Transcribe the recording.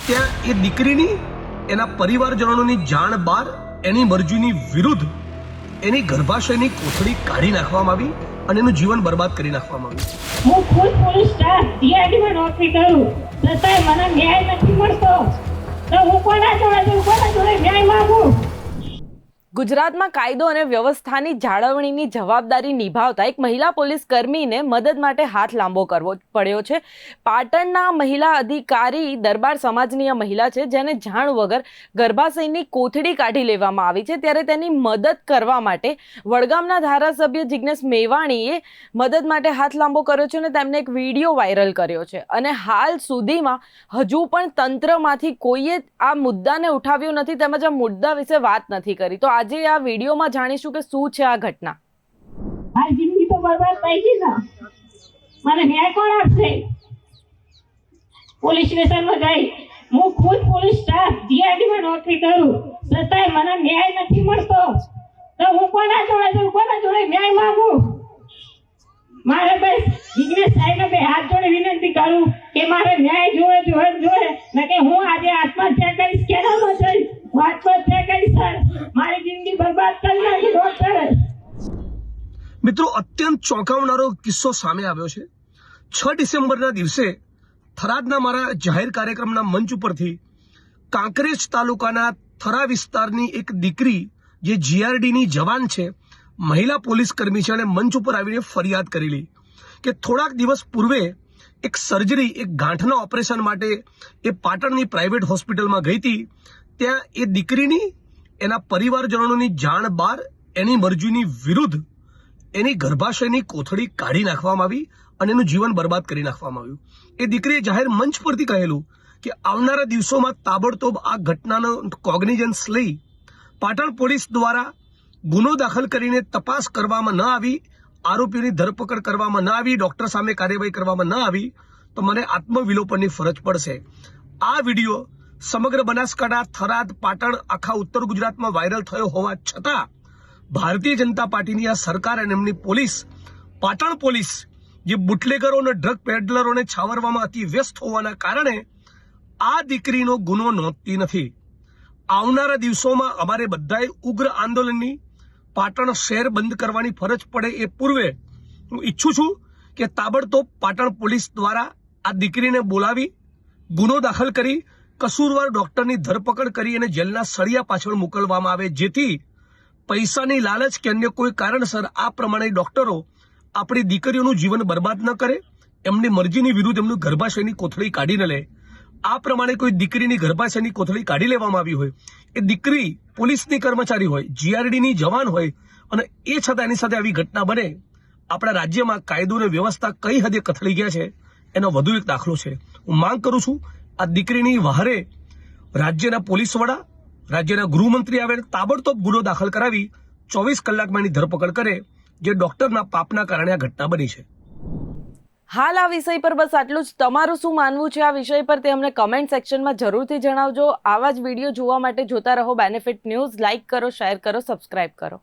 ત્યાં એ દીકરીની એના પરિવારજનોની જાણ બહાર એની મરજીની વિરુદ્ધ એની ગર્ભાશયની કોથળી કાઢી નાખવામાં આવી અને એનું જીવન બરબાદ કરી નાખવામાં આવ્યું। હું ખુદ પોલીસ સ્ટાફ જીઆરડીમાં નોકરી કરું છતાંય મને ન્યાય નથી મળતો તો હું કોના જોડે ન્યાય માંગુ। ગુજરાતમાં કાયદો અને વ્યવસ્થાની જાળવણીની જવાબદારી નિભાવતા એક મહિલા પોલીસ કર્મીને મદદ માટે હાથ લાંબો કરવો પડ્યો છે। પાટણના મહિલા અધિકારી દરબાર સમાજની આ મહિલા છે જેને જાણ વગર ગર્ભાશયની કોથળી કાઢી લેવામાં આવી છે, ત્યારે તેની મદદ કરવા માટે વડગામના ધારાસભ્ય જિગ્નેશ મેવાણીએ મદદ માટે હાથ લાંબો કર્યો છે અને તેમને એક વિડીયો વાયરલ કર્યો છે અને હાલ સુધીમાં હજુ પણ તંત્રમાંથી કોઈએ આ મુદ્દાને ઉઠાવ્યો નથી તેમજ આ મુદ્દા વિશે વાત નથી કરી। તો આજે આ વિડીયોમાં જાણીશું કે શું છે આ ઘટના। મારી જિંદગી તો બરબાદ થઈ ગઈ ને, મને ન્યાય કોણ આપશે? પોલીસ સ્ટેશનમાં જઈ હું ખુદ પોલીસ સ્ટાફ જીઆરડીમાં નોકરી કરું છતાંય મને ન્યાય નથી મળતો તો હું કોના જોડે ન્યાય માંગુ? મારે બસ જિગ્નેશ સાહેબને બે હાથ જોડે વિનંતી કરું કે મારે ન્યાય જોવે ને કે હું આજે આત્મહત્યા કરીશ કે ના જઈશ, હું આત્મહત્યા કરીશ સર, મારી જિંદગી બરબાદ કરી નાખી ડોક્ટરે। મિત્રો, અત્યંત ચોંકાવનારો કિસ્સો સામે આવ્યો છે। 6 ડિસેમ્બરના દિવસે થરાદના મારા જાહેર કાર્યક્રમના મંચ ઉપરથી કાંકરેજ તાલુકાના થરા વિસ્તારની એક દીકરી જે જીઆરડીની જવાન છે, મહિલા પોલીસ કર્મી છે, અને મંચ ઉપર આવીને ફરિયાદ કરેલી કે થોડાક દિવસ પૂર્વે એક સર્જરી, એક ગાંઠના ઓપરેશન માટે એ પાટણની પ્રાઇવેટ હોસ્પિટલમાં ગઈ હતી। ત્યાં એ દીકરીની એના પરિવારજનોની જાણ બહાર એની મરજીની વિરુદ્ધ એની ગર્ભાશયની કોથળી કાઢી નાખવામાં આવી અને એનું જીવન બરબાદ કરી નાખવામાં આવ્યું। એ દીકરીએ જાહેર મંચ પરથી કહેલું કે આવનારા દિવસોમાં તાબડતોબ આ ઘટનાનો કોગ્નિઝન્સ લઈ પાટણ પોલીસ દ્વારા ગુનો દાખલ કરીને તપાસ કરવામાં ન આવી, આરોપીઓની ધરપકડ કરવામાં ન આવી, ડોક્ટર સામે કાર્યવાહી કરવામાં ન આવી તો મને આત્મવિલોપનની ફરજ પડશે। આ વિડીયો સમગ્ર બનાસકાંઠા, થરાદ, પાટણ, આખા ઉત્તર ગુજરાતમાં વાયરલ થયો હોવા છતાં ભારતીય જનતા પાર્ટીની આ સરકાર અને એમની પોલીસ, પાટણ પોલીસ, જે બુટલેગરો અને ડ્રગ પેડલરોને છાવરવામાં અતિ વ્યસ્ત હોવાના કારણે આ દીકરીનો ગુનો નોંધતી નથી। આવનારા દિવસોમાં અમારે બધાએ ઉગ્ર આંદોલનની, પાટણ શહેર બંધ કરવાની ફરજ પડે એ પૂર્વે હું ઈચ્છું છું કે તાબડતોબ પાટણ પોલીસ દ્વારા આ દીકરીને બોલાવી ગુનો દાખલ કરી કસૂરવાર ડોક્ટરની ધરપકડ કરી અને જેલના સળિયા પાછળ મોકલવામાં આવે, જેથી પૈસાની લાલચ કે અન્ય કોઈ કારણસર આ પ્રમાણે ડોક્ટરો આપણી દીકરીઓનું જીવન બરબાદ ન કરે, એમની મરજીની વિરુદ્ધ એમનું ગર્ભાશયની કોથળી કાઢી ન લે। આ પ્રમાણે કોઈ દીકરીની ગર્ભાશયની કોથળી કાઢી લેવામાં આવી હોય, એ દીકરી પોલીસની કર્મચારી હોય, જીઆરડીની જવાન હોય અને એ છતાં એની સાથે આવી ઘટના બને, આપણા રાજ્યમાં કાયદો અને વ્યવસ્થા કઈ હદે કથળી ગયા છે એનો વધુ એક દાખલો છે। હું માંગ કરું છું આ દીકરીની વહારે રાજ્યના પોલીસ વડા, રાજ્યના ગૃહમંત્રી આવે, તાબડતોબ ગુનો દાખલ કરાવી 24 કલાકમાં એની ધરપકડ કરે, જે ડોક્ટરના પાપના કારણે આ ઘટના બની છે। હાલ આ વિષય પર બસ આટલું જ। તમારું શું માનવું છે આ વિષય પર તે અમને કમેન્ટ સેક્શનમાં જરૂરથી જણાવજો। આવા જ વિડીયો જોવા માટે જોતા રહો બેનિફિટ ન્યૂઝ। લાઇક કરો, શેર કરો, સબસ્ક્રાઇબ કરો।